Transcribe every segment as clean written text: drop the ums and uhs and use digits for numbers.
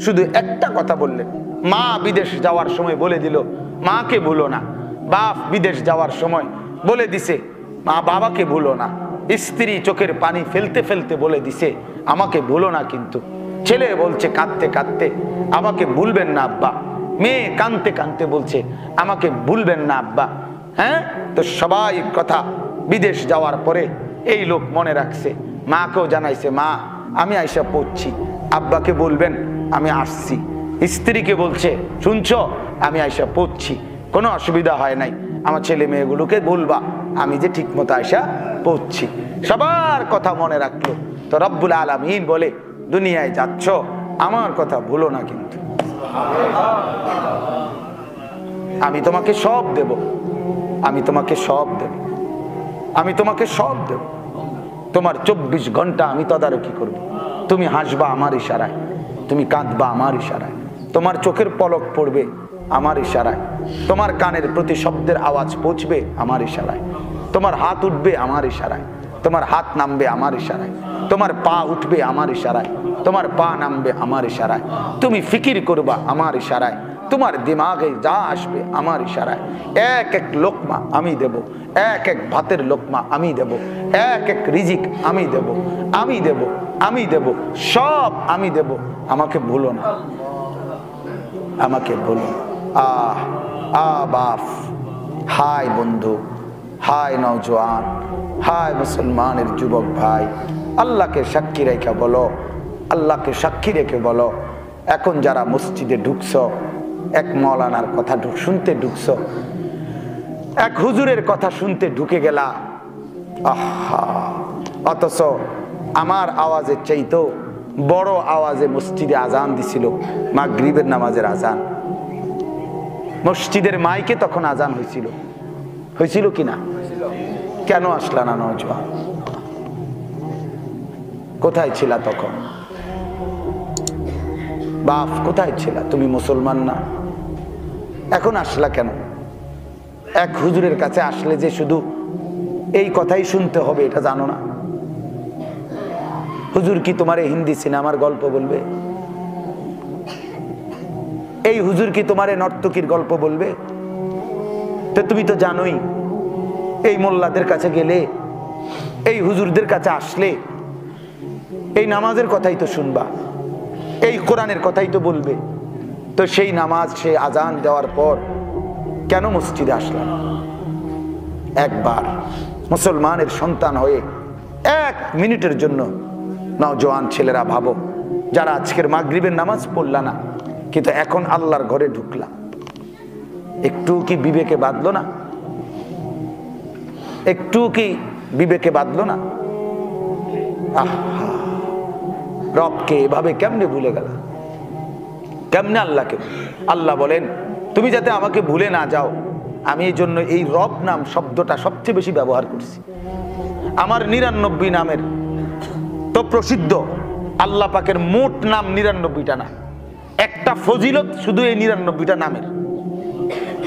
শুধু একটা কথা বললেন। মা বিদেশ যাওয়ার সময় বলে দিল মাকে ভুলো না, বাপ বিদেশ যাওয়ার সময় বলে দিছে মা বাবাকে ভুলো না, স্ত্রী চোখের পানি ফেলতে ফেলতে বলে দিছে আমাকে ভুলো না। কিন্তু ছেলে বলছে কাঁদতে কাঁদতে আমাকে ভুলবেন না আব্বা, মেয়ে কাঁদতে কাঁদতে বলছে আমাকে ভুলবেন না আব্বা। হ্যাঁ, তো সবাই কথা বিদেশ যাওয়ার পরে এই লোক মনে রাখছে, মাকেও জানাইছে মা আমি আইসা পড়ছি, আব্বাকে বলবেন আমি আসছি। স্ত্রীকে বলছে শুনছো আমি আইসা পড়ছি, কোনো অসুবিধা হয় নাই, আমার ছেলে মেয়েগুলোকে বলবা আমি যে ঠিক মতো আইসা পড়ছি। সবার কথা মনে রাখলো। তো রব্বুল আলামিন বলে দুনিয়ায় যাচ্ছ আমার কথা ভুলো না, কিন্তু আমি তোমাকে সব দেব, আমি তোমাকে সব দেব, আমি তোমাকে সব দেব। তোমার 24 ঘন্টা আমি তদারকি করব। তুমি হাসবা আমার ইশারায়, তুমি কাঁদবা আমার ইশারায়, তোমার চোখের পলক পড়বে আমার ইশারায়, তোমার কানের প্রতি শব্দের আওয়াজ পৌঁছবে আমার ইশারায়, তোমার হাত উঠবে আমার ইশারায়, তোমার হাত নামবে আমার ইশারায়, তোমার পা উঠবে আমার ইশারায়, তোমার পা নামবে আমার ইশারায়, তুমি ফিকির করবা আমার ইশারায়, তোমার দিমাগে যা আসবে আমার ইশারায়। এক এক লোকমা আমি দেব, এক এক ভাতের লোকমা আমি দেব, এক এক রিজিক আমি দেব, আমি দেব, আমি দেব, সব আমি দেব। আমাকে ভুলো না, আমাকে ভুলো। বাপ, হাই বন্ধু, হাই নওজোয়ান, হাই মুসলমানের যুবক ভাই, আল্লাহকে সাক্ষী রেখে বলো, আল্লাহকে সাক্ষী রেখে বলো, এখন যারা মসজিদে ঢুকছ, এক মৌলানার কথা শুনতে ঢুকছ, এক হুজুরের কথা শুনতে ঢুকে গেলা, আহা, অথচ আমার আওয়াজের চাইতো বড় আওয়াজে মসজিদে আজান দিছিল, মাগরিবের নামাজের আজান। মসজিদের মাইকে তখন আজান হয়েছিল, হয়েছিল কিনা? কেন আসলা না নওজোয়ান? কোথায় ছিলা তখন? বাপ কোথায় ছিলা? তুমি মুসলমান না, এখন আসলা কেন? এক হুজুরের কাছে আসলে যে শুধু এই কথাই শুনতে হবে এটা জানো না? হুজুর কি তোমার হিন্দি সিনেমার গল্প বলবে? এই হুজুর কি তোমার নর্তকীর গল্প বলবে? তো তুমি তো জানোই এই মোল্লাদের কাছে গেলে, এই হুজুরদের কাছে আসলে এই নামাজের কথাই তো শুনবা, এই কোরআনের কথাই তো বলবে। তো সেই নামাজ, সেই আজান দেওয়ার পর কেন মসজিদে আসলাম? একবার মুসলমানের সন্তান হয়ে 1 মিনিটের জন্য নওজোয়ান ছেলেরা ভাবো, যারা আজকের মাগরিবের নামাজ পড়লা না কিন্তু এখন আল্লাহর ঘরে ঢুকলা, একটু কি বিবেকে বাঁধলো না? একটু কি বিবেকে বাঁধলো না? আহা, রবকে এভাবে কেমনে ভুলে গেল? কেমনে আল্লাহকে? আল্লাহ বলেন তুমি যাতে আমাকে ভুলে না যাও, আমি এই জন্য এই রব নাম শব্দটা সবচেয়ে বেশি ব্যবহার করছি। আমার 99 নামের তো প্রসিদ্ধ, আল্লাহ পাকের মোট নাম 99টা না, একটা ফজিলত শুধু এই 99টা নামের।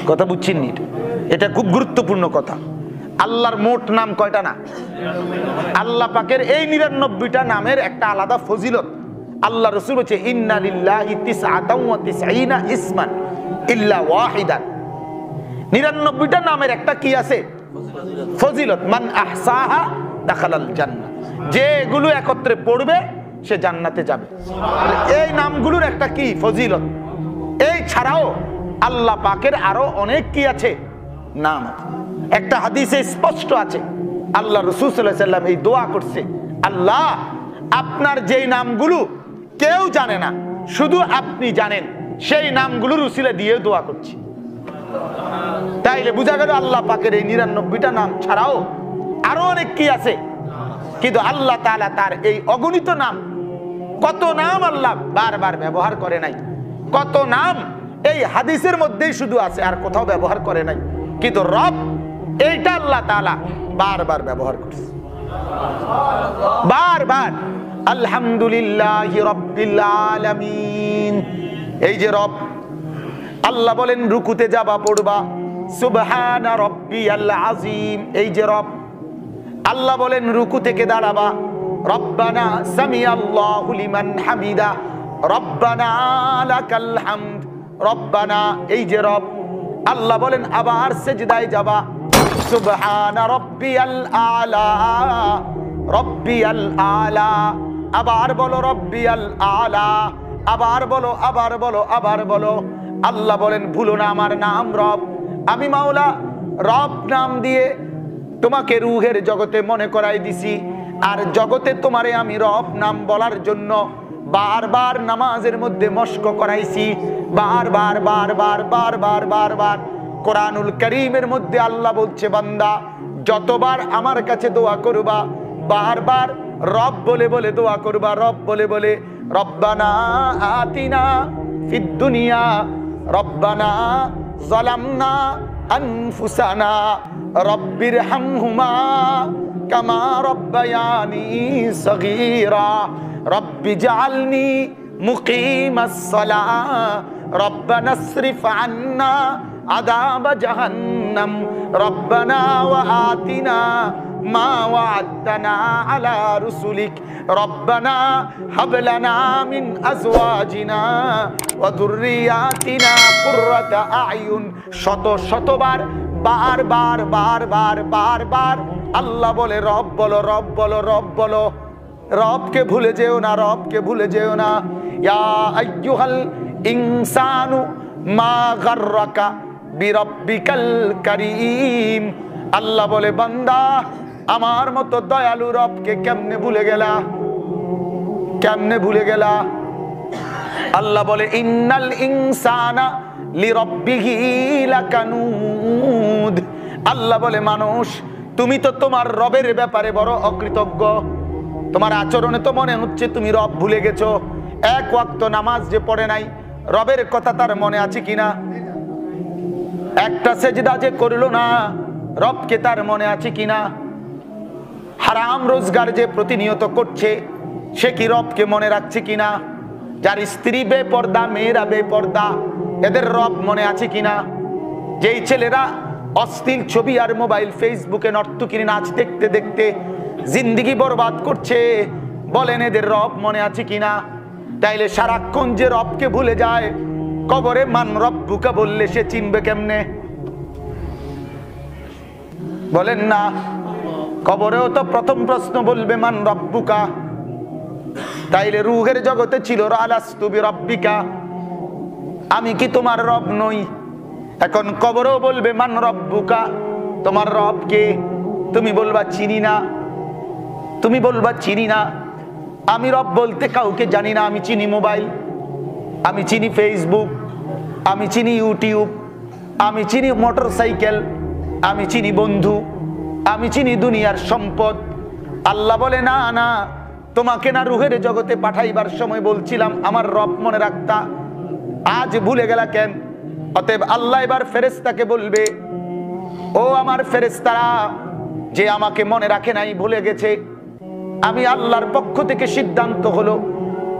কথা বুঝছেন নি? এটা খুব গুরুত্বপূর্ণ কথা। আল্লাহর মোট নাম কয়টা না? আল্লাহ পাকের এই 99টা নামের একটা আলাদা ফজিলত। আল্লাহ রাসূল বলেছে ইন্না লিল্লাহি 99 ইসমান ইল্লা ওয়াহিদান। 99টা নামের একটা কি আছে? ফজিলত। মান আহসাহা দাখালাল জান্নাহ, যে এগুলো একত্রে পড়বে সে জান্নাতে যাবে। এই নামগুলোর একটা কি ফজিলত। এই ছাড়াও আল্লাহ পাকের আরো অনেক কি আছে নাম। একটা হাদিসে স্পষ্ট আছে, আল্লাহ রাসূল সাল্লাল্লাহু আলাইহি সাল্লাম এই দোয়া করছে, আল্লাহ আপনার যেই নামগুলো কেউ জানে না শুধু আপনি জানেন, সেই নামগুলোর উসিলা দিয়ে দোয়া করছি। তাইলে বোঝা গেল আল্লাহ পাকের এই 99টা নাম ছাড়াও আরো অনেক কি আছে, কিন্তু আল্লাহ তাআলা তার এই অগণিত নাম, কত নাম আল্লাহ বারবার ব্যবহার করে নাই, কত নাম এই হাদিসের মধ্যেই শুধু আছে আর কোথাও ব্যবহার করে নাই, কিন্তু রব এইটা আল্লাহ তাআলা বারবার ব্যবহার করছে, বারবার। আলহামদুলিল্লাহি রাব্বিল আলামিন, এই যে রব, আল্লাহ বলেন রুকুতে যাবা পড়বা সুবহানা রাব্বিয়াল আযীম, এই যে রব, আল্লাহ বলেন রুকু থেকে দাঁড়াবা রব্বানা সামিআল্লাহু লিমান হামিদা, রব্বানা লাকাল হামদ, রব্বানা এই যে রব, আল্লাহ বলেন আবার সিজদায় যাবা, সুবহানা রাব্বিয়াল আলা, রাব্বিয়াল আলা, আবার বলো রাব্বিয়াল আলা, আবার বলো, আবার বলো, আবার বলো। আল্লাহ বলেন ভুলো না আমার নাম রব, আমি মাওলা রব নাম দিয়ে তোমাকে রুহের জগতে মনে করাই দিছি, আর জগতে তোমারে আমি রব নাম বলার জন্য বারবার নামাজের মধ্যে মস্ক করাইছি, বারবার বারবার বারবার বারবার। কোরআনুল কারীমের মধ্যে আল্লাহ বলছে বান্দা যতবার আমার কাছে দোয়া করবা বারবার রব বলে বলে দোয়া করবা, রব বলে বলে। রব্বানা আতিনা ফিদ দুনিয়া, রব্বানা যালামনা আনফুসানা, রব্বির হামহুমা কামা রব্বায়ানি সগীরা, রব্বি জাআলনি মুকিমাস সালাহ, রব্বানা ইসরিফ আন্না আযাব জাহান্নাম, রব্বানা ওয়া আতিনা মা ওয়া'আদতানা আলা রুসুলিক, রব্বানা হাব লানা মিন আজওয়াজিনা ওয়া যুররিয়াতিনা কুররাতা আ'য়ুন। শত শতবার বারবার বারবার বারবার আল্লাহ বলে রব বলো, রব বলো, রব বলো। রবকে ভুলে যেও না, রবকে ভুলে যেও না। ইয়া আইয়ুহাল ইনসানু মা গাররাকা বিরাব্বিকাল কারীম, আল্লাহ বলে বান্দা আমার মতো দয়ালু রবকে কেমনে ভুলে গেলা, কেমনে ভুলে গেলা। আল্লাহ বলে ইন্নাল ইনসানা লিরাব্বিহি লাকানুদ, আল্লাহ বলে মানুষ তুমি তো তোমার রবের ব্যাপারে বড় অকৃতজ্ঞ, তোমার আচরণে তো মনে হচ্ছে তুমি রব ভুলে গেছো। এক ওয়াক্ত নামাজ যে পড়ে নাই, রবের কথা তার মনে আছে কিনা? একটা সেজদা যে করলো না, রবকে তার মনে আছে কিনা? হারাম রোজগার যে প্রতিনিয়ত করছে, সে কি রবকে মনে রাখছে কিনা? যার স্ত্রী বেপর্দা, মেয়েরা বেপর্দা, এদের রব মনে আছে কিনা? যেই ছেলেরা অশ্লীল ছবি আর মোবাইল ফেসবুকে নর্তকীর নাচ দেখতে দেখতে জিন্দিগি বরবাদ করছে, বলেন এদের রব মনে আছে কিনা? তাইলে সারাক্ষণ যে রবকে ভুলে যায়, কবরে মান রব্বুকা বললে সে চিনবে কেমনে? বলেন না, কবরেও তো প্রথম প্রশ্ন বলবে মান রব্বুকা। তাইলে রুহের জগতে ছিল আলাস্তু বিরাব্বিকা, আমি কি তোমার রব নই? এখন কবরেও বলবে মান রব্বুকা, তোমার রব কে? তুমি বলবা চিনি না, তুমি বলবা চিনি না। আমি রব বলতে কাউকে জানি না, আমি চিনি মোবাইল, আমি চিনি ফেসবুক, আমি চিনি ইউটিউব, আমি চিনি মোটর সাইকেল, আমি চিনি বন্ধু, আমি চিনি দুনিয়ার সম্পদ। আল্লাহ বলে না না, তোমাকে না রুহের জগতে পাঠাইবার সময় বলছিলাম আমার রব মনে রাখতা, আজ ভুলে গেলা কেন? অতএব আল্লাহ এবার ফেরেশতাকে বলবে, ও আমার ফেরেশতারা, যে আমাকে মনে রাখে নাই, ভুলে গেছে, আমি আল্লাহর পক্ষ থেকে সিদ্ধান্ত হলো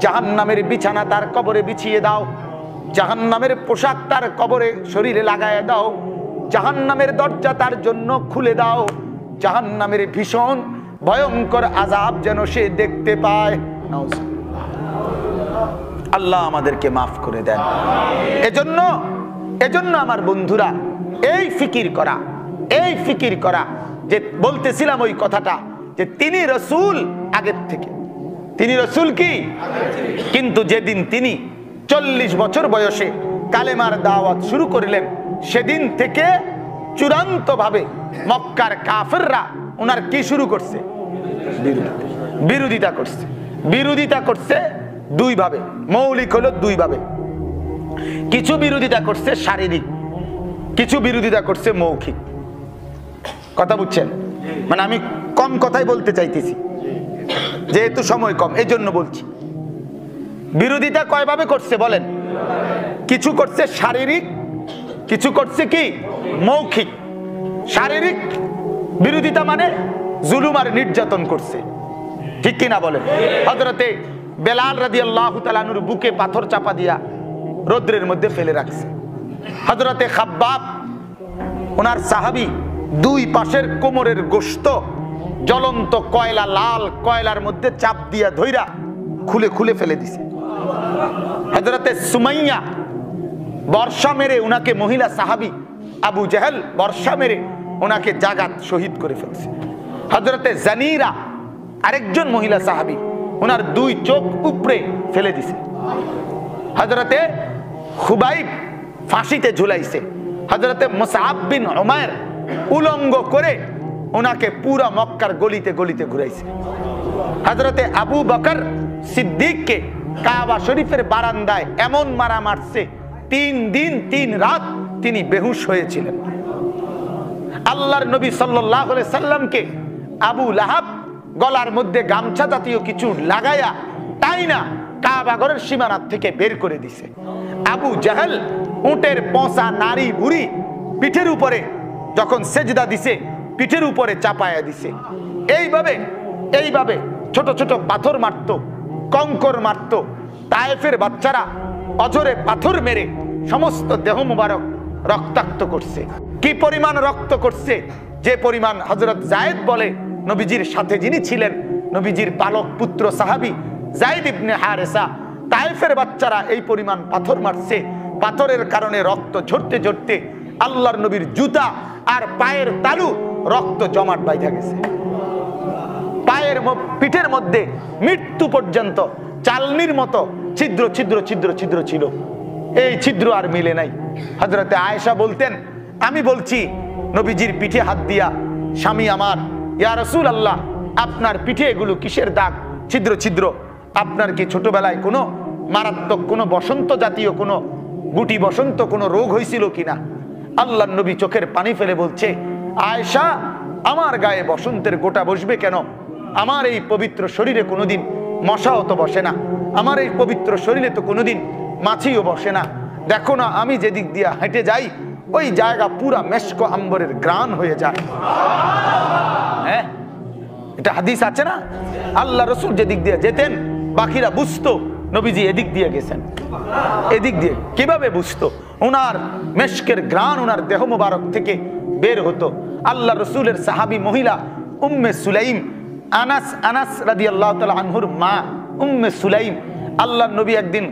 জাহান্নামের বিছানা তার কবরে বিছিয়ে দাও, জাহান্নামের পোশাক তার কবরে শরীরে লাগায় দাও, জাহান্নামের দরজা তার জন্য খুলে দাও, জাহান্নামের ভীষণ ভয়ঙ্কর আযাব যেন সে দেখতে পায়। আল্লাহ আমাদেরকে মাফ করে দেন। এজন্য আমার বন্ধুরা, এই ফিকির করা, এই ফিকির করা, যে বলতেছিলাম ওই কথাটা, যে তিনি রসুল আগের থেকে, তিনি রসুল কি, কিন্তু যেদিন তিনি 40 বছর বয়সে কালেমার দাওয়াত শুরু করলেন, সেদিন থেকে চূড়ান্ত ভাবে মক্কার কাফেররা ওনার কি শুরু করছে? বিরোধিতা করছে। বিরোধিতা করছে দুই ভাবে, মৌলিক হলো দুই ভাবে। কিছু বিরোধিতা করছে শারীরিক, কিছু বিরোধিতা করছে মৌখিক। কথা বুঝছেন? মানে আমি কম কথাই বলতে চাইতেছি, যেহেতু সময় কম এই জন্য বলছি। বিরোধিতা কয়ভাবে করছে বলেন? কিছু করছে শারীরিক, কিছু করছে কি মৌখিক। শারীরিক বিরোধিতা মানে জুলুম আর নির্যাতন করছে, ঠিক কিনা বলেন? হযরতে বেলাল রাদিয়াল্লাহু তাআলা আনহুর বুকে পাথর চাপা দিয়া রৌদ্রের মধ্যে ফেলে রাখছে। হযরতে খাব্বাব ওনার সাহাবী, দুই পাশের কোমরের গোশত জ্বলন্ত কয়লা, লাল কয়লার মধ্যে চাপ দিয়া ধইরা খুলে খুলে ফেলে দিছে। হযরতে সুমাইয়া বর্ষা মেরে উনাকে, মহিলা সাহাবী আবু জেহেল বর্ষা মেরে ওনাকে জাগাত শহীদ করে ফেলছে। হযরতে জানিরা আরেকজন মহিলা সাহাবী, ওনার 2 চোখ উপরে ফেলে দিছে। হযরতে খুবাইব ফাঁসিতে ঝুলাইছে। হযরতে মুসআব বিন উমাইর উলঙ্গ করে ওনাকে পুরা মক্কার গলিতে গলিতে ঘুরাইছে। হযরতে আবু বকর সিদ্দিককে কাবা শরীফের বারান্দায় এমন মারা মারছে, 3 দিন 3 রাত তিনি বেহুশ হয়েছিলেন। আল্লাহর নবী সাল্লাল্লাহু আলাইহি সাল্লামকে আবু লাহাব গলার মধ্যে গামছা জাতীয় কিছু লাগায়া তাই না কাবা ঘরের সীমানা থেকে বের করে দিছে। আবু জাহেল উটের পচা নারী বুড়ি পিঠের উপরে যখন সেজদা দিছে, পিঠের উপরে চাপায়া দিছে। এইভাবে ছোট ছোট পাথর মারত, কঙ্কর মারত। তায়েফের বাচ্চারা অজরে পাথর মেরে সমস্ত দেহ মুবারক রক্তাক্ত করছে। কি পরিমাণ রক্ত করছে, যে পরিমাণ হযরত যায়েদ বলে, নবীজির সাথে যিনি ছিলেন, নবীজির পালক পুত্র সাহাবী যায়েদ ইবনে হারেসা, তায়েফের বাচ্চারা এই পরিমাণ পাথর মারছে। পাথরের কারণে রক্ত ঝরতে ঝরতে আল্লাহর নবীর জুতা আর পায়ের তালু রক্ত জমাট বাইধা গেছে। পায়ের পিঠের মধ্যে মৃত্যু পর্যন্ত চালনির মতো ছিদ্র ছিদ্র ছিদ্র ছিদ্র ছিল। এই ছিদ্র আর মিলে নাই। হযরতে আয়েশা বলতেন, আমি বলছি নবীজির পিঠে হাত দিয়া, স্বামী আমার, ইয়া রাসূলুল্লাহ, আপনার পিঠে এগুলো কিসের দাগ, ছিদ্র ছিদ্র? আপনার কি ছোটবেলায় কোনো মারাত্মক কোনো বসন্ত জাতীয় কোনো গুটি বসন্ত কোনো রোগ হয়েছিল কিনা? আল্লাহর নবী চোখের পানি ফেলে বলছে, আয়েশা, আমার গায়ে বসন্তের গোটা বসবে কেন? আমার এই পবিত্র শরীরে কোনোদিন মশাও তো বসে না, আমার এই পবিত্র শরীরে তো কোনোদিন মাছিও বসে না। দেখো না, আমি যেদিক দিয়ে হেঁটে যাই ওই জায়গা পুরা মেশক আম্বরের গ্রাণ হয়ে যায়। হ্যাঁ, এটা হাদিস আছে না? আল্লাহ রসুল যেদিক দিয়ে যেতেন বাকিরা বুঝতো নবীজি এদিক দিয়ে গেছেন। এদিক দিয়ে কিভাবে বুঝতো? ওনার মেশকের গ্রাণ ওনার দেহ মুবারক থেকে বের হতো। আল্লাহ রসুলের সাহাবী মহিলা উম্মে সুলাইম, আনাস রাদিয়াল্লাহু তাআলা আনহুর মা উম্মে সুলাইম, আল্লাহর নবী একদিন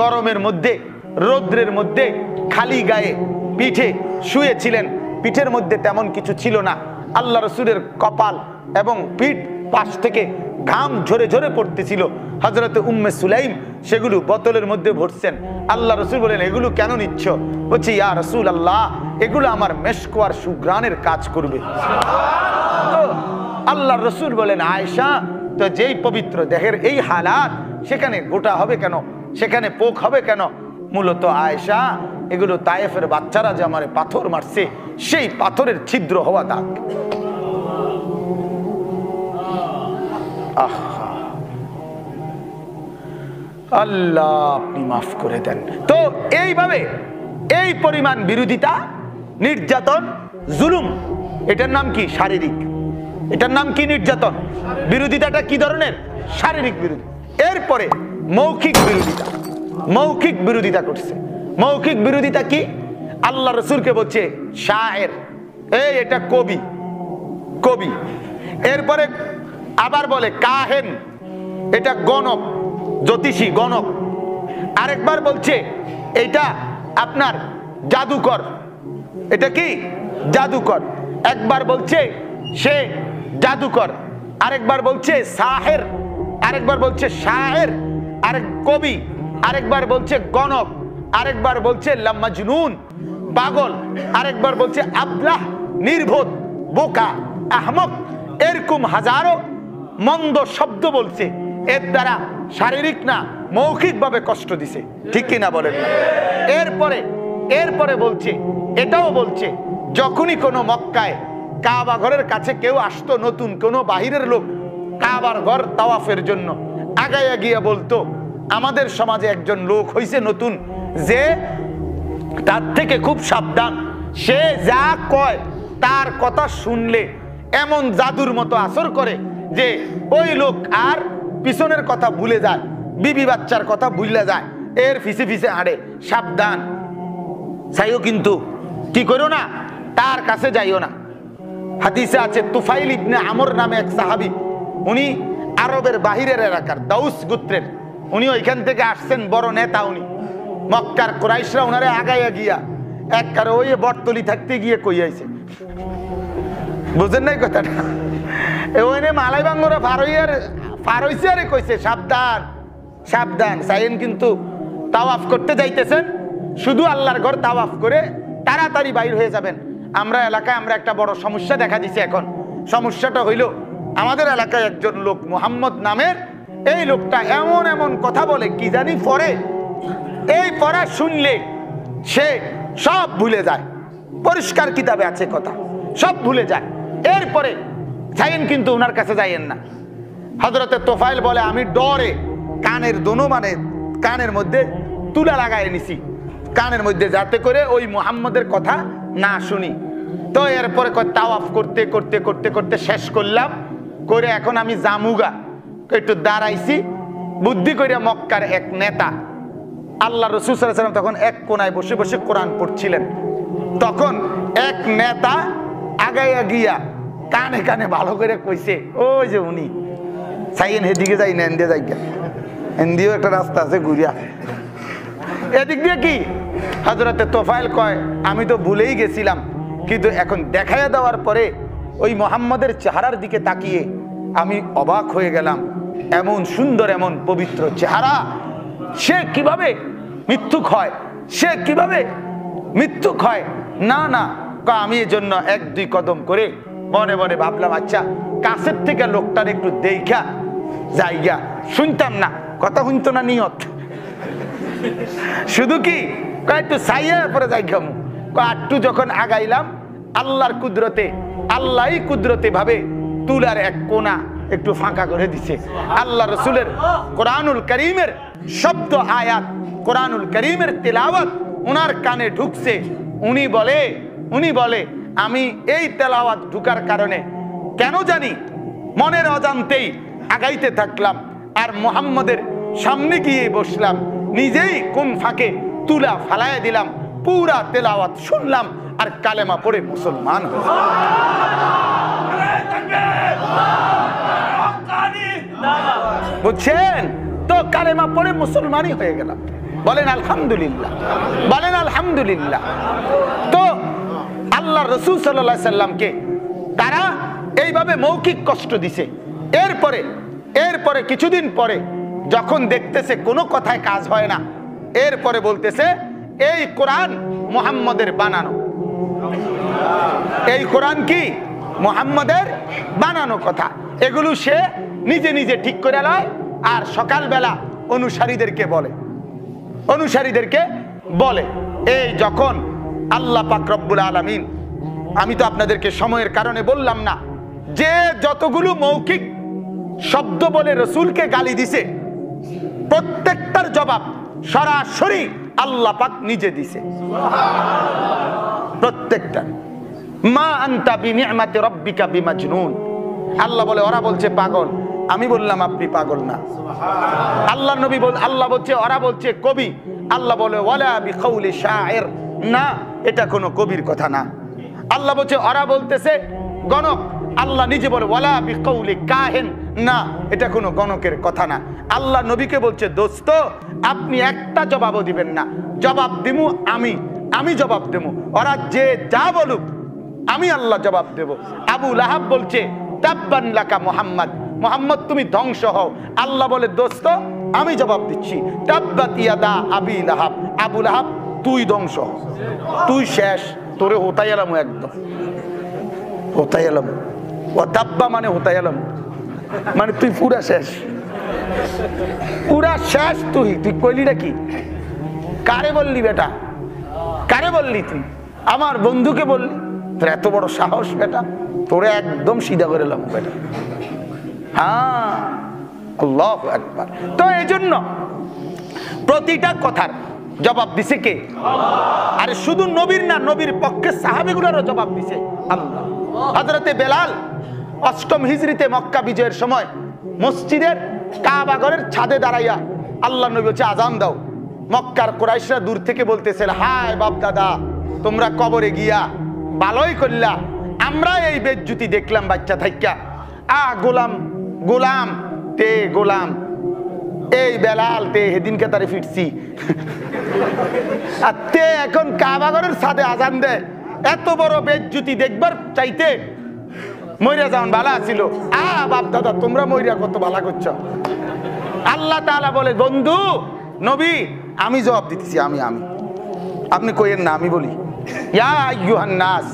গরমের মধ্যে, রৌদ্রের মধ্যে খালি গায়ে পিঠে শুয়েছিলেন। পিঠের মধ্যে তেমন কিছু ছিল না। আল্লাহ রসুলের কপাল এবং পিঠ পাশ থেকে ঘাম ঝরে ঝরে পড়তেছিল। হযরতে উম্মে সুলাইম সেগুলো বোতলের মধ্যে ভরছেন। আল্লাহ রসুল বলেন, এগুলো কেন নিচ্ছ? বলছি, ইয়া রাসূলুল্লাহ, এগুলো আমার মেশক আর সুঘ্রাণের কাজ করবে। আল্লাহ রসুল বলেন, আয়েশা, তো যেই পবিত্র দেহের এই হালাত, সেখানে গোটা হবে কেন, সেখানে পোক হবে কেন? মূলত আয়েশা, এগুলো তায়েফের বাচ্চারা যে আমারে পাথর মারছে, সেই পাথরের ছিদ্র হওয়া দাগ। আল্লাহ আপনি মাফ করে দেন। তো এইভাবে এই পরিমাণ বিরোধিতা, নির্যাতন, জুলুম, এটার নাম কি? শারীরিক। এটার নাম কি? নির্যাতন। বিরোধিতাটা কি ধরনের? শারীরিক বিরোধী। এরপরে মৌখিক বিরোধিতা। মৌখিক বিরোধিতা করছে। মৌখিক বিরোধিতা কি? আল্লাহ রসুলকে বলছে শায়ের, এই এটা কবি, কবি। এরপরে আবার বলে কাহেন, এটা গণক, জ্যোতিষী, গণক। আরেকবার বলছে এটা আপনার জাদুকর, এটা কি? জাদুকর। একবার বলছে সে জাদুকর, আরেকবার বলছে সাহের, আরেকবার বলছে শায়ের, আরেক কবি, আরেকবার বলছে গণক, আরেকবার বলছে লামাজনুন, পাগল, আরেকবার বলছে আবলাহ, নির্বোধ, বোকা, আহমক। এরকম হাজারো মন্দ শব্দ বলছে। এর দ্বারা শারীরিক না, মৌখিক ভাবে কষ্ট দিছে। ঠিক কিনা বলেন? এরপরে বলছে, এটাও বলছে, যখনই কোনো মক্কায় কাবা ঘরের কাছে কেউ আসতো, নতুন কোনো বাহিরের লোক কাবার ঘর তাওয়াফের জন্য, আগায়া গিয়া বলতো, আমাদের সমাজে একজন লোক হইছে নতুন, যে তার থেকে খুব সাবধান, সে যা কয় তার কথা শুনলে এমন জাদুর মতো আসর করে যে ওই লোক আর পিছনের কথা ভুলে যায়, বিবি বাচ্চার কথা ভুলে যায়, এর ফিসে ফিসে হাঁটে। সাবধান, চাইও কিন্তু কি করো না, তার কাছে যাইও না। হাদিসে আছে তুফাইল ইবনে আমর নামে এক সাহাবী, উনি আরবের বাহিরের এলাকার দাউস গোত্রের, উনি ওইখান থেকে আসছেন, বড় নেতা উনি। মক্কার কুরাইশরা ওনারে আগাইয়া গিয়া একবারে ওই বটতলি থাকতে গিয়ে কই আইছে, বুঝেন নাই কথাটা? ওইনে মালাই বাঙ্গরা ফার হইছে আরে কইছে সাবধান সাবধান, সাইয়েন কিন্তু তাওয়াফ করতে যাইতেছেন, শুধু আল্লাহর ঘর তাওয়াফ করে তাড়াতাড়ি বাইর হয়ে যাবেন। আমরা এলাকায় আমরা একটা বড় সমস্যা দেখা দিছে এখন। সমস্যাটা হইল আমাদের এলাকায় একজন লোক মুহাম্মদ নামের, এই লোকটা এমন এমন কথা বলে কি জানি পরে, এই পড়া শুনলে সে সব ভুলে যায়, পরিষ্কার কিতাবে আছে কথা, সব ভুলে যায়। এরপরে যাইয়েন কিন্তু ওনার কাছে যাইয়েন না। হযরতে তোফাইল বলে আমি ডরে কানের দোনো মানে কানের মধ্যে তুলা লাগাই নিছি, কানের মধ্যে, যাতে করে ওই মুহাম্মদের কথা না শুনি। তো এরপরে তাওয়াফ করতে করতে করতে করতে শেষ করলাম, করে এখন আমি জামুগা একটু দাঁড়াইছি, বুদ্ধি করিয়া মক্কার এক নেতা, আল্লাহ রাসূল সাল্লাল্লাহু আলাইহি ওয়াসাল্লাম তখন এক কোনায় বসে বসে কোরআন পড়ছিলেন। তখন এক নেতা আগাইয়া গিয়া কানে কানে ভালো করে কইছে, ওই যে উনি সাইয়েন হেদিকে যাই না, এন্দিয়ে যাই, এন্দিয়েও একটা রাস্তা আছে ঘুরিয়া, এদিক দিয়ে কি? হযরতে তোফাইল কয় আমি তো ভুলেই গেছিলাম, কিন্তু এখন দেখাইয়া দেওয়ার পরে ওই মুহাম্মদের চেহারার দিকে তাকিয়ে আমি অবাক হয়ে গেলাম। এমন সুন্দর, এমন পবিত্র চেহারা, সে কিভাবে মিথ্যুক হয়, সে কিভাবে মিথ্যুক হয়? না না, আমি এই জন্য এক দুই কদম করে মনে মনে ভাবলাম, আচ্ছা কাছের থেকে লোকটার একটু দেখা জায়গা, শুনতাম না কথা, শুনতো না নিয়ত, শুধু কি একটু সাইয়ার পরে জায়গা আটটু যখন আগাইলাম, আল্লাহর কুদরতে, আল্লাহই কুদরতে ভাবে তুলার এক কোনা একটু ফাঁকা করে দিছে। আল্লাহ রাসূলের কোরআনুল কারীমের শব্দ আয়াত, কোরআনুল কারীমের তেলাওয়াত ওনার কানে ঢুকছে। উনি বলে আমি এই তেলাওয়াত ঢুকার কারণে কেন জানি মনের অজান্তেই আগাইতে থাকলাম, আর মুহাম্মদের সামনে গিয়ে বসলাম, নিজেই কোন ফাঁকে তুলা ফালাইয়া দিলাম, পুরা তেলাওয়াত শুনলাম, আর কালেমা পড়ে মুসলমান হলাম। বুঝছেন তো? কালেমা পড়ে মুসলমানই হয়ে গেলাম। বলেন আলহামদুলিল্লাহ, বলেন আলহামদুলিল্লাহ। তো আল্লাহ রাসূল সাল্লাল্লাহু আলাইহি সাল্লামকে তারা এইভাবে মৌখিক কষ্ট দিছে। এরপরে কিছুদিন পরে যখন দেখতেছে কোনো কথায় কাজ হয় না, এরপরে বলতেছে এই কোরআন মুহাম্মদের বানানো, এই কোরআন কি মুহাম্মদের বানানো কথা। এগুলো সে নিজে নিজে ঠিক করে লয়, আর সকালবেলা অনুসারীদেরকে বলে। এই যখন আল্লাহ পাক রব্বুল আলামিন, আমি তো আপনাদেরকে সময়ের কারণে বললাম না, যে যতগুলো মৌখিক শব্দ বলে রসুলকে গালি দিছে, প্রত্যেকটার জবাব সরাসরি আল্লাহ পাক নিজে দিছে, প্রত্যেকটা। মা আনতা বিনিআমাতি রাব্বিকা বিমাজনুন। আল্লাহ বলে ওরা বলছে পাগল, আমি বললাম আপনি পাগল না। আল্লাহ বলছে ওরা বলছে কবি, আল্লাহ বলে ওয়ালা বিকাউলি শায়ের, না এটা কোনো কবির কথা না। আল্লাহ বলছে ওরা বলতেছে গণক, আল্লাহ নিজে বলে ওয়ালা বিকাউলি কাহিন, না এটা কোনো গণকের কথা না। আল্লাহ নবীকে বলছে দোস্ত আপনি একটা জবাবও দিবেন না, জবাব দিমু আমি জবাব দেবো, ওরা যে যা বলুক আমি আল্লাহ জবাব দেব। আবু লাহাব বলছে তাব্বান লাকা মুহাম্মদ তুমি ধ্বংস হও। আল্লাহ বলে দোস্ত আমি জবাব দিচ্ছি, তাব্বাত ইয়াদা আবি লাহাব, আবু লাহাব তুই ধ্বংস, তুই শেষ, তোরে হোতাই এলাম, একদম হোতাই এলাম। ও তাব্বা মানে হোতাই এলাম, মানে তুই পুরা শেষ, পুরা শেষ। তুই কইলিটা কি? কারে বললি বেটা, কারে বললি? তুই আমার বন্ধুকে বললি? তোর এত বড় সাহস বেটা, তোরে একদম সিধা করে এলাম বেটা। হ্যাঁ, আল্লাহু আকবার। তো এই জন্য প্রতিটা কথার জবাব দিছে কে? আরে শুধু নবীর না, নবীর পক্ষে সাহাবীগুলোরও জবাব দিছে আল্লাহ। হযরতে বেলাল ৮ম হিজরিতে মক্কা বিজয়ের সময় মসজিদের কাবা ঘরের ছাদে দাঁড়াইয়া আল্লাহ নবী বলছে আজান দাও। মক্কার কুরাইশরা দূর থেকে বলতেছে হায় বাপ দাদা, তোমরা কবরে গিয়া ভালোই করলা, আমরা এই বেজ্জুতি দেখলাম বাচ্চা থাইকা। গোলাম গোলাম তে গোলাম, এই বেলাল তে সেদিনকে তারে ফিরছি আর তে এখন কাবাগরের ছাদে আজান দেয়। এত বড় বেজ্জুতি দেখবার চাইতে মইরা যাওন ভালো ছিল। বাপ দাদা তোমরা মইরা কত ভালো করছ। আল্লাহ তাআলা বলে বন্ধু নবী আমি জবাব দিতেছি, আমি আপনি কইেন না, আমি বলি ইয়া আইয়ুহান নাস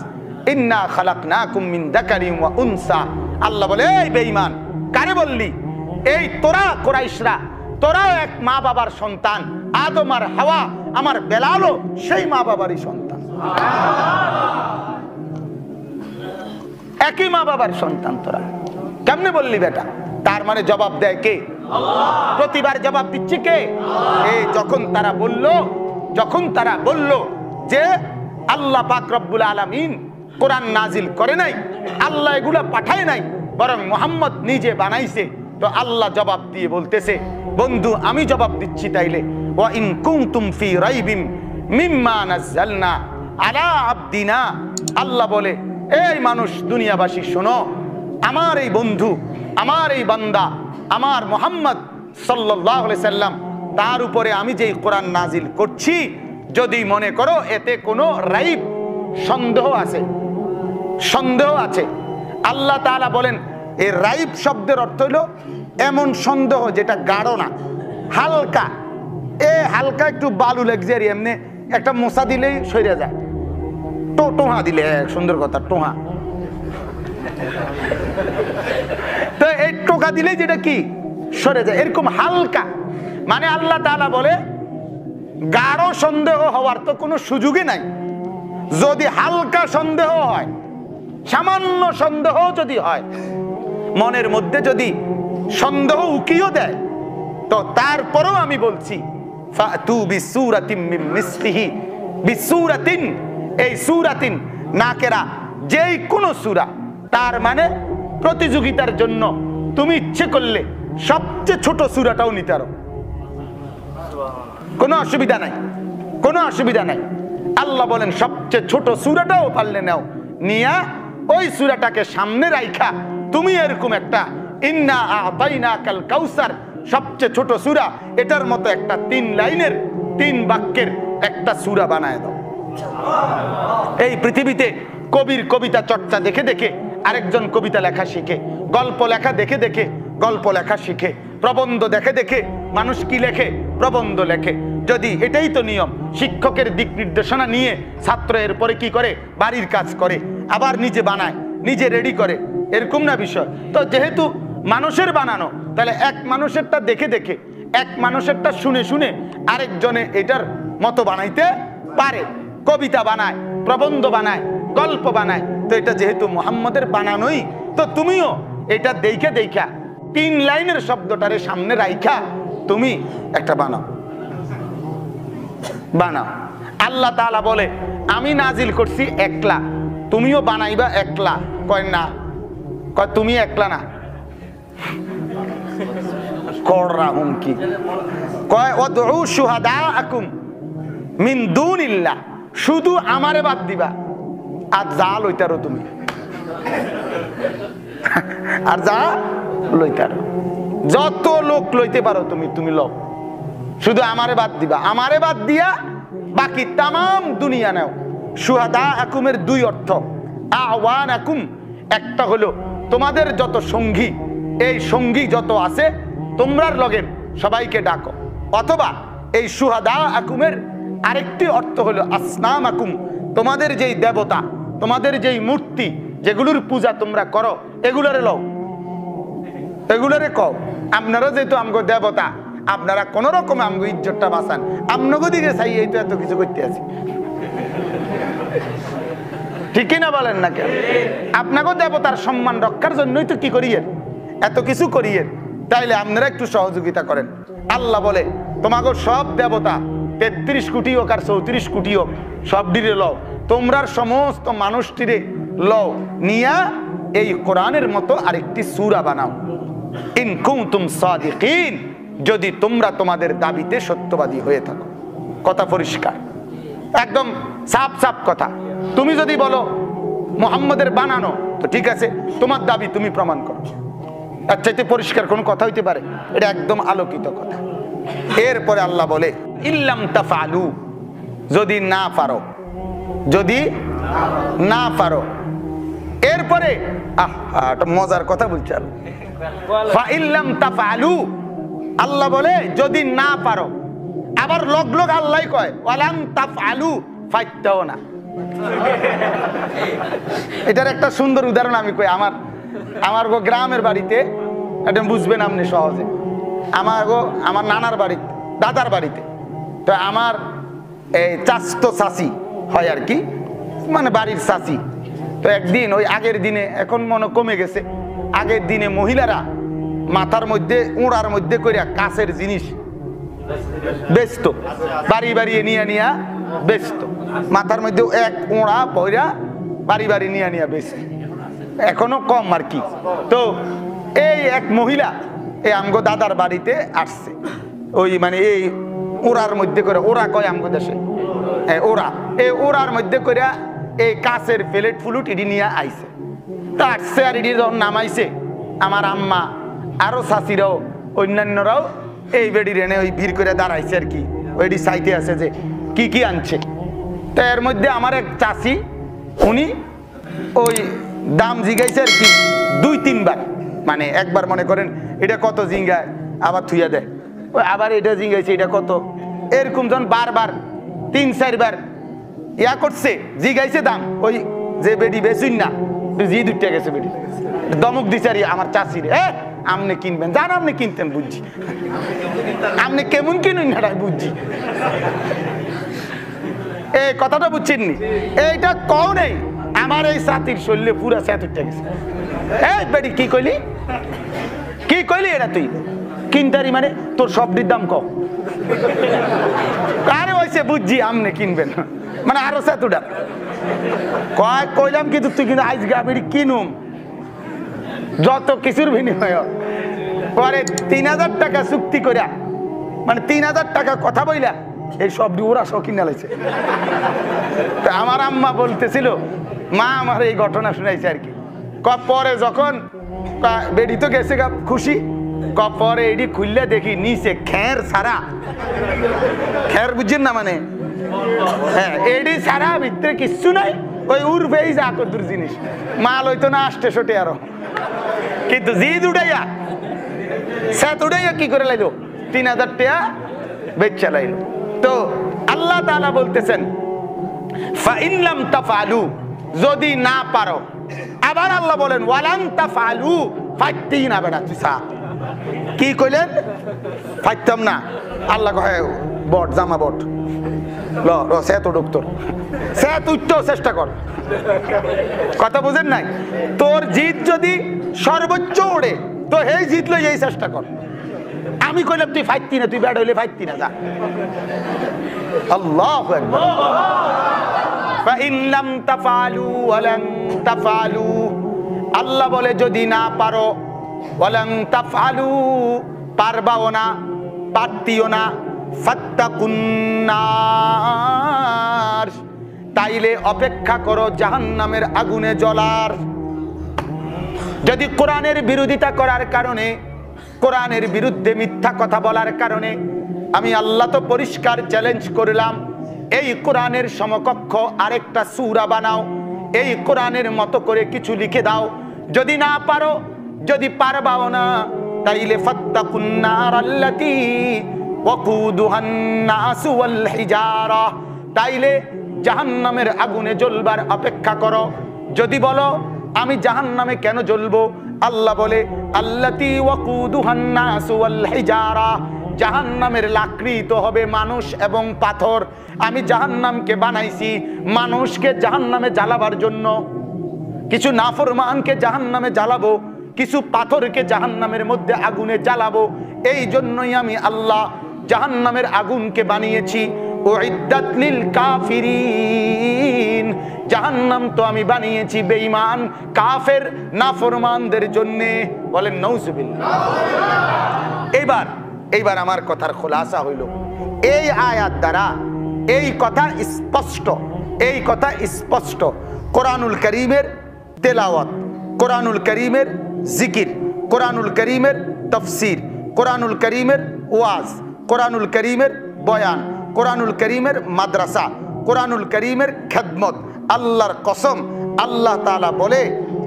ইন্না খালাকনাকুম মিন যাকারিন ওয়া উনসা। আল্লাহ বলে এই বেঈমান কারে বললি? এই তোরা কুরাইশরা, তোরা এক মা বাবার সন্তান, আদম আর হাওয়া আমার বেলালও সেই মা বাবারই সন্তান, একই মা বাবার সন্তান। তোরা কেমনে বললি বেটা? তার মানে জবাব দেয় কে? আল্লাহ। প্রতিবার জবাব দিচ্ছে কে? এই যখন তারা বলল যে আল্লাহ পাক রব্বুল আলামিন কোরআন নাজিল করে নাই, আল্লাহ এগুলা পাঠায় নাই, বরং মুহাম্মদ নিজে বানাইছে, তো আল্লাহ জবাব দিয়ে বলতেছে বন্ধু আমি জবাব দিচ্ছি তাইলে ওয়া ইন কুনতুম ফি রাইবিম মিম্মা নাযালনা আলা আবদিনা। আল্লাহ বলে এই মানুষ দুনিয়াবাসী শোনো, আমার এই বন্ধু, আমার এই বান্দা, আমার মুহাম্মদ সাল্লাল্লাহু আলাইহি সাল্লাম, তার উপরে আমি যেই কোরআন নাজিল করছি, যদি মনে করো এতে কোনো রাইব সন্দেহ আছে, আল্লাহ তাআলা বলেন এই রাইব শব্দের অর্থ হলো এমন সন্দেহ যেটা গাঢ় না, হালকা। হালকা একটু বালু লাগছে, এমনি একটা মোছা দিলেই সরে যায়, টোহা দিলে, সুন্দর কথা, টোহা। তো এই টোকা দিলেই যেটা কি সরে যায়, এরকম হালকা। মানে আল্লাহ তাআলা বলে গাঢ় সন্দেহ হওয়ার তো কোনো সুযোগই নাই। যদি হালকা সন্দেহ হয়, সামান্য সন্দেহ যদি হয়, মনের মধ্যে যদি সন্দেহ উকিও দেয়, তো তারপরেও আমি বলছি ফাতু বিসূরাতিন মিন মিসলিহি বিসূরাতিন, এই সূরাতিন নাকেরা, যেই কোনো সূরা, তার মানে প্রতিযোগিতার জন্য তুমি ইচ্ছে করলে সবচেয়ে ছোট সূরাটাও নিতে পারো, কোনো অসুবিধা নাই। আল্লাহ বলেন সবচেয়ে ছোট সূরাটাও পারলে নাও, নিয়া ওই সূরাটাকে সামনে রাইখা তুমি এরকম একটা ইন্না আ'তাইনাকাল কাউসার, সবচেয়ে ছোট সূরা, এটার মতো একটা 3 লাইনের 3 বাক্যের একটা সূরা বানায় দাও। এই পৃথিবীতে কবির কবিতা চর্চা দেখে দেখে আরেকজন কবিতা লেখা শিখে, গল্প লেখা দেখে দেখে গল্প লেখা শিখে, প্রবন্ধ দেখে দেখে মানুষ কি লেখে, প্রবন্ধ লেখে। যদি এটাই তো নিয়ম, শিক্ষকের দিক নির্দেশনা নিয়ে ছাত্র এরপরে কি করে, বাড়ির কাজ করে, আবার নিজে বানায়, নিজে রেডি করে, এরকম না বিষয়। তো যেহেতু মানুষের বানানো, তাহলে এক মানুষেরটা দেখে দেখে, এক মানুষেরটা শুনে শুনে আরেকজনে এটার মতো বানাইতে পারে, কবিতা বানায়, প্রবন্ধ বানায়, গল্প বানায়। তো এটা যেহেতু মুহাম্মদের বানানোই, তো তুমিও এটা দেখে দেখা 3 লাইনের শব্দটারে সামনে রাইখা তুমি একটা বানাও। আল্লাহ তাআলা বলে আমি নাজিল করছি একলা, তুমিও বানাইবা একলা। কয় না, কয় তুমি একলা না, কররা হুমকি, কয় ওয়াদউ শুহাদাআকুম মিন দুনিল্লাহ, শুধু আমারে বাদ দিবা, আর যা লইতারো তুমি, আর যা লইতারো, যত লোক লইতে পারো তুমি লও, শুধু আমারে বাদ দিবা। আমারে বাদ দিয়া বাকি তামাম দুনিয়া নাও। শুহাদাআকুমের 2 অর্থ, আওয়ানাকুম, একটা হলো তোমাদের যত সঙ্গী, এই সঙ্গী যত আছে তোমরার লগের সবাইকে ডাকো, অথবা এই শুহাদাআকুমের আরেকটি অর্থ হলো আসনামাকুম, তোমাদের যেই দেবতা, তোমাদের যেই মূর্তি, যেগুলোর পূজা তোমরা করো, এগুলোরে লও, এগুলোরে কও। আপনারা যেহেতু আমগো দেবতা, আপনারা কোন রকম আমগো ইজ্জতটা বাঁচান, আমনগো দিকে চাই, এই তো এত কিছু করতে আছি, ঠিকই না বলেন না কেন? আপনাগো দেবতার সম্মান রক্ষার জন্যই তো কি করিয়েন, এত কিছু করিয়েন, তাইলে আপনারা একটু সহযোগিতা করেন। আল্লাহ বলে তোমাগো সব দেবতা 33 কোটি হোক আর 34 কোটি হোক, সব ডিরে লও, তোমরার সমস্ত মানুষটিরে লও, নিয়া এই কোরআনের মতো আরেকটি সূরা বানাও। ইন কুনতুম সাদিকিন, যদি তোমরা তোমাদের দাবিতে সত্যবাদী হয়ে থাকো। কথা পরিষ্কার, একদম সাফ সাফ কথা। তুমি যদি বলো মুহাম্মদের বানানো, তো ঠিক আছে, তোমার দাবি তুমি প্রমাণ করো। এর চাইতে পরিষ্কার কোনো কথা হইতে পারে? এটা একদম আলোকিত কথা। এরপরে আল্লাহ বলে ইল্লাম তাফআলু, যদি না পারো, যদি না পারো। এরপরে একটা মজার কথা বলছে আল্লাহ, ফা ইল্লাম তাফআলু, আল্লাহ বলে যদি না পারো। আবার লগ লগ আল্লাহ কয় ওয়ালাম তাফআলু ফাইত্তাও না। এটার একটা সুন্দর উদাহরণ আমি কই। আমার গ্রামের বাড়িতে, এটা বুঝবেন আপনি সহজে। আমার নানার বাড়িতে, দাদার বাড়িতে, তো আমার এই চাচতো চাচি হয় আর কি, মানে বাড়ির চাচি। তো একদিন ওই আগের দিনে, এখন মনে কমে গেছে, আগের দিনে মহিলারা মাথার মধ্যে উড়ার মধ্যে কইরা কাছের জিনিস বেচত, বাড়ি বাড়ি নিয়ে নিয়া বেচত। মাথার মধ্যে এক উড়া পয়রা বাড়ি বাড়ি নিয়ে নিয়া বেচত, এখনো কম আর কি। তো এই এক মহিলা এই আমগো দাদার বাড়িতে আসছে, ওই মানে এই ওরার মধ্যে করে, ওরা কয় আমগো দেশে ওরা, এই ওরার মধ্যে করে এই কাছের প্লেট ফুলুট ইডি নিয়ে আইছে। তা আসছে আর ইডি যখন নামাইছে, আমার আম্মা আরো চাচিরাও অন্যান্যরাও এই বেডির এনে ওই ভিড় করে দাঁড়াইছে আর কি, ওইটি চাইতে আছে যে কি কি আনছে। তো এর মধ্যে আমার এক চাচি, উনি ওই দাম জিগাইছে আর কি 2-3 বার, মানে একবার মনে করেন এটা কত জিঙ্গায়, আবার থুইয়া দেয়, ওই আবার এটা জিঙ্গাইছে এটা কত, এরকম যখন বারবার 3-4 বার ইয়া করছে, জিগাইছে দাম, ওই যে বেডি বেচুন না জি দুইটা গেছে বেডি, দমক দিছে আর আমার চাষির, আপনি কিনবেন, জান আপনি কিনতেন বুঝছি, আপনি কেমন কিনুন না বুঝছি। এই কথাটা বুঝছেন নি? এইটা কও নেই, আমার এই সাথীর শরীরে পুরা সেতুটা গেছে। এই বেডি কি কইলি, কি কইলি এটা তুই কিনতারি, মানে তোর সবটির দাম কম। আরে ওইসে বুঝছি আপনি কিনবেন, মানে আরো সেতুটা কইলাম, কিন্তু তুই কিন্তু আজ গাবিড়ি কিনুম যত কিছুর বিনিময়। পরে 3000 টাকা চুক্তি করিয়া, মানে 3000 টাকা কথা বইলা এই সবটি ওরা শৌখিন লাইছে। আমার আম্মা বলতেছিল, মা আমার এই ঘটনা শুনাইছে আর কি। পরে যখন বেডি তো গেছে খুশি, পরে এডি খুললে দেখি নিচে খের সারা, খের বুঝছেন না, মানে হ্যাঁ এডি সারা, ভিতরে কিচ্ছু নাই, ওই উড়বেই যা কদুর জিনিস, মাল হইতো না আসতে সোটে আরো, কিন্তু জিদ উড়াইয়া সেত উড়াইয়া কি করে লাইলো 3000 টাকা বেচা লাইলো। তো আল্লাহ তাআলা বলতেছেন ফা ইন লাম তাফআলু, যদি না পারো। আবার আল্লাহ বলেন ওয়ালান তাফআলু ফাইতিনা, বেটা তুই সা কি কইলেন, ফাইতাম না। আল্লাহ কয় বট জামা বট ল র সেত ডক্টর, সেত উঠতেও চেষ্টা কর। কথা বুঝেন নাই? তোর জিদ যদি সর্বোচ্চ ওড়ে তো এই জিদ লই এই চেষ্টা কর। আমি কইলাম তুই ফাইতি না, তুই বেড়া হইলে ফাইতি না, যা। আল্লাহু আকবার। ফা ইন লাম তাফআলু ওয়ালান তাফআলু, আল্লাহ বলে যদি না পারো, ওয়ালান তাফআলু পারবাও না, পারতিও না, ফাত্তাকুন নার, তাইলে অপেক্ষা করো জাহান্নামের আগুনে জ্বলার। যদি কোরআনের বিরোধিতা করার কারণে, কোরআনের বিরুদ্ধে মিথ্যা কথা বলার কারণে, আমি আল্লাহ তো পরিষ্কার চ্যালেঞ্জ করলাম, এই কোরআনের সমকক্ষ আরেকটা সূরা বানাও, এই কোরআনের মতো করে কিছু লিখে দাও। যদি না পারো, যদি পারবাও না, তাইলে ফাত্তাকুন নার আল্লাতী ওয়াকুদুহান নাসু ওয়াল হিজারা, তাইলে জাহান্নামের আগুনে জ্বলবার অপেক্ষা করো। যদি বলো আমি জাহান্নামে কেন জ্বলবো, আল্লাহ বলে আল্লাতী ওয়াকুদুহান নাসু ওয়াল হিজারা, জাহান্নামের লাকড়ি তো হবে মানুষ এবং পাথর। আমি জাহান্নামকে বানাইছি মানুষকে জাহান্নামে জ্বালাবার জন্য, কিছু নাফরমানকে জাহান্নামে জ্বালাবো, কিছু পাথরকে জাহান্নামের মধ্যে আগুনে জ্বালাবো। এই জন্যই আমি আল্লাহ জাহান্নামের আগুনকে বানিয়েছি। উইদ্দাত লিল কাফিরিন, জাহান্নাম তো আমি বানিয়েছি বেঈমান কাফের নাফরমানদের জন্য। বলেন নাউজুবিল্লাহ। এইবার আমার কথার খোলাসা হইল, এই আয়াত দ্বারা এই কথা স্পষ্ট, এই কথা স্পষ্ট। কোরআনুল কারীমের তেলাওয়াত, কোরআনুল কারীমের জিকির, কোরআনুল করিমের তফসির, কোরআনুল করিমের ওয়াজ, কোরআনুল করিমের বয়ান, কোরআনুল করিমের মাদ্রাসা, কোরআনুল করিমের খেদমত। আল্লাহর কসম, আল্লাহ তাআলা বলে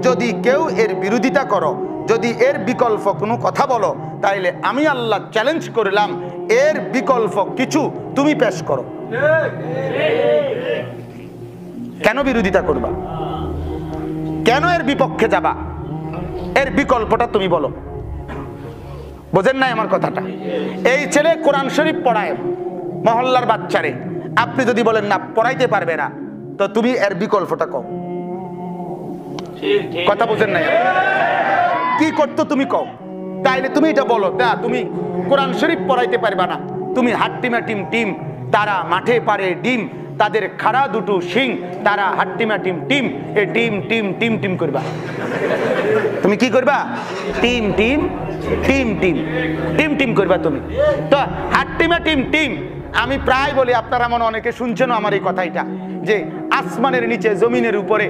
যদি কেউ এর বিরোধিতা করো, যদি এর বিকল্প কোনো কথা বলো, তাইলে আমি আল্লাহ চ্যালেঞ্জ করলাম এর বিকল্প কিছু তুমি পেশ করো। কেন বিরোধিতা করবা? কেন এর বিপক্ষে যাবা? এর বিকল্পটা তুমি বলো। বোঝেন নাই আমার কথাটা? এই ছেলে কোরআন শরীফ পড়ায় মহল্লার বাচ্চারে, আপনি যদি বলেন না পড়াইতে পারবে না, তো তুমি এর বিকল্পটা কও। কথা বোঝেন নাই? কি করতো তুমি কও, তাইলে তুমি এটা বলো। তা তুমি কোরআন শরীফ পড়াইতে পারবা না, তুমি হাট্টিমা টিম টিম, তারা মাঠে পারে ডিম, তাদের খাড়া দুটো শিং, তারা হাট্টিমা টিম টিম, এ টিম টিম টিম টিম করবা। তুমি কি করবা? Team team team team team team করবা তুমি। তো হাট্টিমা টিম টিম আমি প্রায় বলি, আপনারা মনে অনেকে শুনছেন আমার এই কথাটা, যে আসমানের নিচে জমিনের উপরে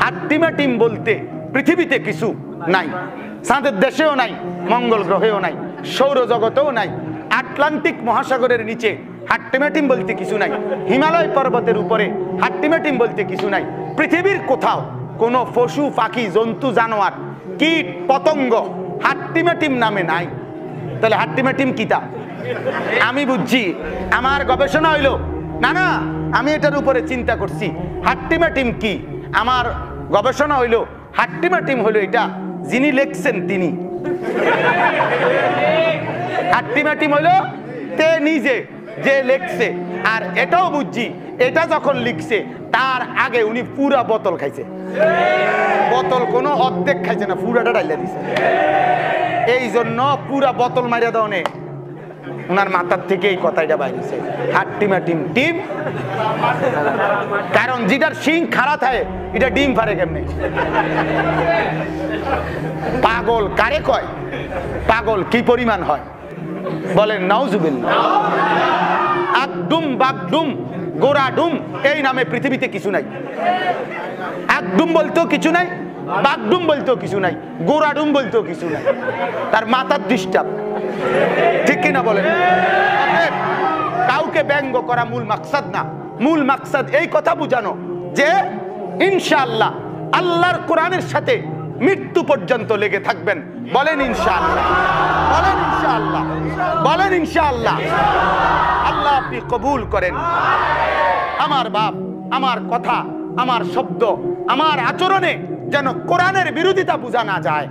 হাট্টিমা টিম বলতে পৃথিবীতে কিছু নাই। চাঁদের দেশেও নাই, মঙ্গল গ্রহেও নাই, সৌরজগতেও নাই, আটলান্টিক মহাসাগরের নিচে হাট্টিমাটিম বলতে কিছু নাই, হিমালয় পর্বতের উপরে হাট্টিমাটিম বলতে কিছু নাই। পৃথিবীর কোথাও কোনো পশু পাখি জন্তু জানোয়ার কীট পতঙ্গ হাট্টিমাটিম নামে নাই। তাহলে হাট্টিমাটিম কিতা? আমি বুঝছি, আমার গবেষণা হইল না না, আমি এটার উপরে চিন্তা করছি হাট্টিমাটিম কি। আমার গবেষণা হইল হাট্টিমাটিম হইল এটা যিনি লেখছেন তিনি। হাট্টিমাটিম হইল তে নিজে যে লেখছে। আর এটাও বুঝছি, এটা যখন লিখছে তার আগে উনি পুরা বোতল খাইছে। বোতল কোনো অর্ধেক খাইছে না, পুরাটা ডাইলা দিছে। এই জন্য পুরা বোতল মারিয়া দাও নে, ওনার মাথার থেকে এই কথাটা বাইরেছে হাট্টিমাটিম টিম। কারণ যেটার শিং খারাপ হয় এটা ডিম পারে কেমনে? পাগল কারে কয়? পাগল কি পরিমাণ হয় বলেন নাউজুবিল্লাহ। আকডুম বাগডুম গোরাডুম এই নামে পৃথিবীতে কিছু নাই। আকডুম বলতেও কিছু নাই, বাগডুম বলতেও কিছু নাই, গোরাডুম বলতেও কিছু নাই। তার মাথার ডিস্টার্ব, ঠিক কিনা বলেন? কাউকে ব্যঙ্গ করা মূল মাকসাদ না। মূল মাকসাদ এই কথা বুঝানো যে ইনশাআল্লাহ আল্লাহর কোরআনের সাথে মৃত্যু পর্যন্ত লেগে থাকবেন। বলেন ইনশাআল্লাহ, বলেন ইনশাআল্লাহ, বলেন ইনশাআল্লাহ। আল্লাহ আপনি কবুল করেন। আমার বাপ, আমার কথা, আমার শব্দ, আমার আচরণে যেন কোরআনের বিরোধিতা বোঝা না যায়,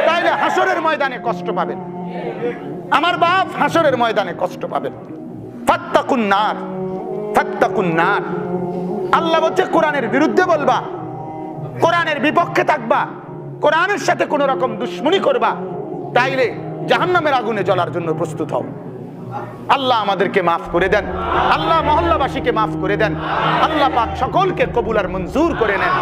তাইলে হাসরের ময়দানে কষ্ট পাবেন। আমার বাপ হাসরের ময়দানে কষ্ট পাবেন। ফাত্তাকুন নার, ফাত্তাকুন নার। আল্লাহ বলছে কোরআনের বিরুদ্ধে বলবা, কোরআনের বিপক্ষে থাকবা, কোরআনের সাথে কোন রকম দুশ্মনী করবা, তাইলে জাহান্নামের আগুনে জ্বলার জন্য প্রস্তুত হও। আল্লাহ আমাদেরকে মাফ করে দেন, আল্লাহ মহল্লাবাসীকে মাফ করে দেন, আল্লাহ পাক সকলকে কবুল আর মঞ্জুর করে নেন।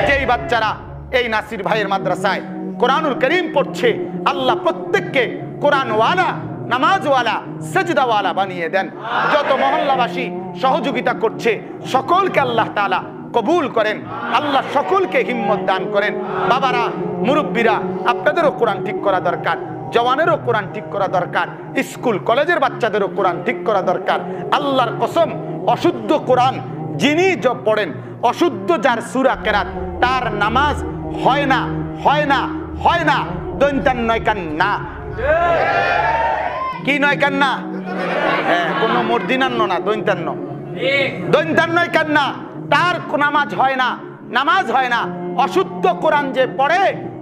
যেই বাচ্চারা এই নাসির ভাইয়ের মাদ্রাসায় কোরআনুল করিম পড়ছে, আল্লাহ প্রত্যেককে কোরআনওয়ালা, নামাজওয়ালা, সেজদাওয়ালা বানিয়ে দেন। যত মহল্লাবাসী সহযোগিতা করছে সকলকে আল্লাহ তাআলা কবুল করেন, আল্লাহ সকলকে হিম্মত দান করেন। বাবারা, মুরব্বীরা, আপনাদেরও কোরআন ঠিক করা দরকার, জওয়ানেরও কোরআন ঠিক করা দরকার, স্কুল কলেজের বাচ্চাদেরও কোরআন ঠিক করা দরকার। আল্লাহর কসম, অশুদ্ধ কোরআন যিনি পড়েন, অশুদ্ধ যার সূরা কেরাত, তার নামাজ হয় না, হয় না, হয় না। দৈন্তান নয় কান না, কি নয় কান না? হ্যাঁ, কোনো মর্দিনান্ন না, দৈন্তান্ন, দৈন্তান্ন কান না। তার নামাজ হয় না, নামাজ হয় না। অশুদ্ধ কোরআন যে পড়ে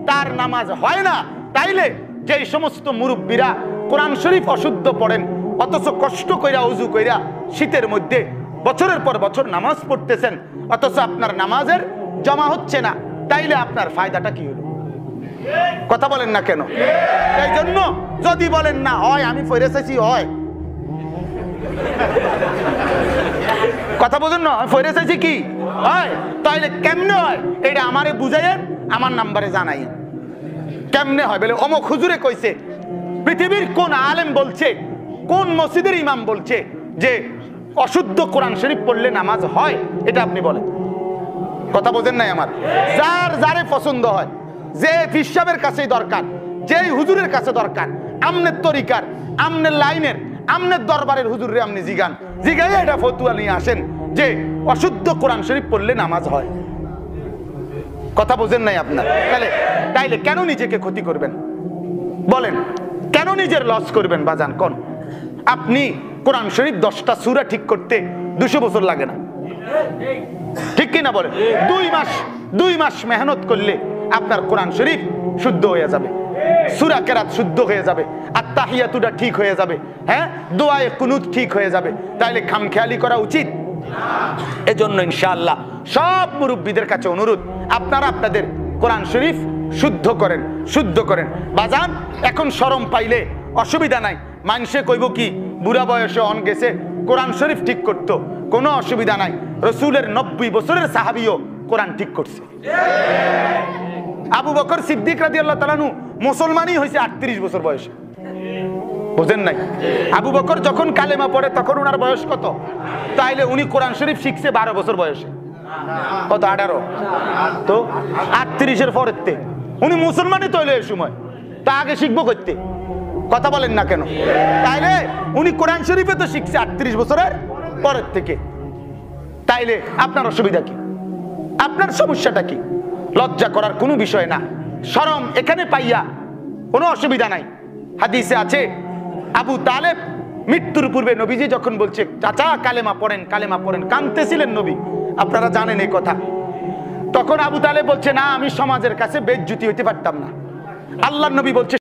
তার নামাজ হয় না। তাইলে যেই সমস্ত মুরব্বীরা কোরআন শরীফ অশুদ্ধ পড়েন, অথচ কষ্ট কইরা ওযু কইরা শীতের মধ্যে বছরের পর বছর নামাজ পড়তেছেন, অথচ আপনার নামাজের জমা হচ্ছে না, তাইলে আপনার ফায়দাটা কি হলো? কথা বলেন না কেন? এই জন্য যদি বলেন না হয়, আমি পড়ে চাইছি হয়, কথা বলেন না, পড়ে চাইছি কি হয়, তাইলে কেমনে হয় এটা আমারে বুঝাইয়েন, আমার নাম্বারে জানাইয়েন কেমনে হয়। বলে অমুক হুজুরে কইছে, পৃথিবীর কোন আলেম বলছে, কোন মসজিদের ইমাম বলছে যে অশুদ্ধ কোরআন শরীফ পড়লে নামাজ হয়, এটা আপনি বলেন। কথা বোঝেন নাই আমার? যার যারে পছন্দ হয়, যে ফিসাবের কাছেই দরকার, যেই হুজুরের কাছে দরকার, আমনের তরিকার, আমনের লাইনের, আমনের দরবারের হুজুরে আপনি জিগান, জিগাই এটা ফতুয়া নিয়ে আসেন যে অশুদ্ধ কোরআন শরীফ পড়লে নামাজ হয়। কথা বোঝেন নাই আপনার? তাইলে কেন নিজেকে ক্ষতি করবেন বলেন? কেন নিজের লস করবেন বাজান কোন? আপনি কোরআন শরীফ 10টা সূরা ঠিক করতে 200 বছর লাগে না, ঠিক কিনা বলেন? 2 মাস মেহনত করলে আপনার কোরআন শরীফ শুদ্ধ হয়ে যাবে, সূরা কেরাত শুদ্ধ হয়ে যাবে, আত্তাহিয়াতুটা ঠিক হয়ে যাবে, হ্যাঁ, দোয়ায়ে কুনুত ঠিক হয়ে যাবে। তাইলে খামখেয়ালি করা উচিত? এজন্য ইনশাআল্লাহ সব মুরব্বীদের কাছে অনুরোধ, আপনারা আপনাদের কোরআন শরীফ শুদ্ধ করেন বাজান। এখন শরম পাইলে অসুবিধা নাই, মানুষে কইব কি বুড়া বয়সে অন গেছে কোরআন শরীফ ঠিক করতো, কোনো অসুবিধা নাই। রসুলের 90 বছরের সাহাবীও কোরআন ঠিক করছে। আবু বকর সিদ্দিক রাদিয়াল্লাহু তাআলা মুসলমানই হয়েছে 38 বছর বয়সে, বুঝেন নাই? আবু বকর যখন কালেমা পড়ে তখন ওনার বয়স কত? তাইলে উনি কোরআন শরীফ শিখছে 12 বছর বয়সে, কত? 18। তো 38-এর পরেতে উনি মুসলমানই তৈলে এই সময়, তা আগে শিখবো করতে, কথা বলেন না কেন? তাইলে উনি কোরআন শরীফে তো শিখছে 38 বছরের পরের থেকে। তাইলে আপনার অসুবিধা কি? আপনার সমস্যাটা কি? লজ্জা করার কোনো বিষয় না, শরম এখানে পাইয়া কোনো অসুবিধা নাই। হাদিসে আছে আবু তালেব মৃত্যুর পূর্বে নবীজি যখন বলছে চাচা কালেমা পড়েন, কাঁদতেছিলেন নবী, আপনারা জানেন এই কথা। তখন আবু তালেব বলছে না, আমি সমাজের কাছে বেইজ্জতি হইতে পারতাম না। আল্লাহর নবী বলছে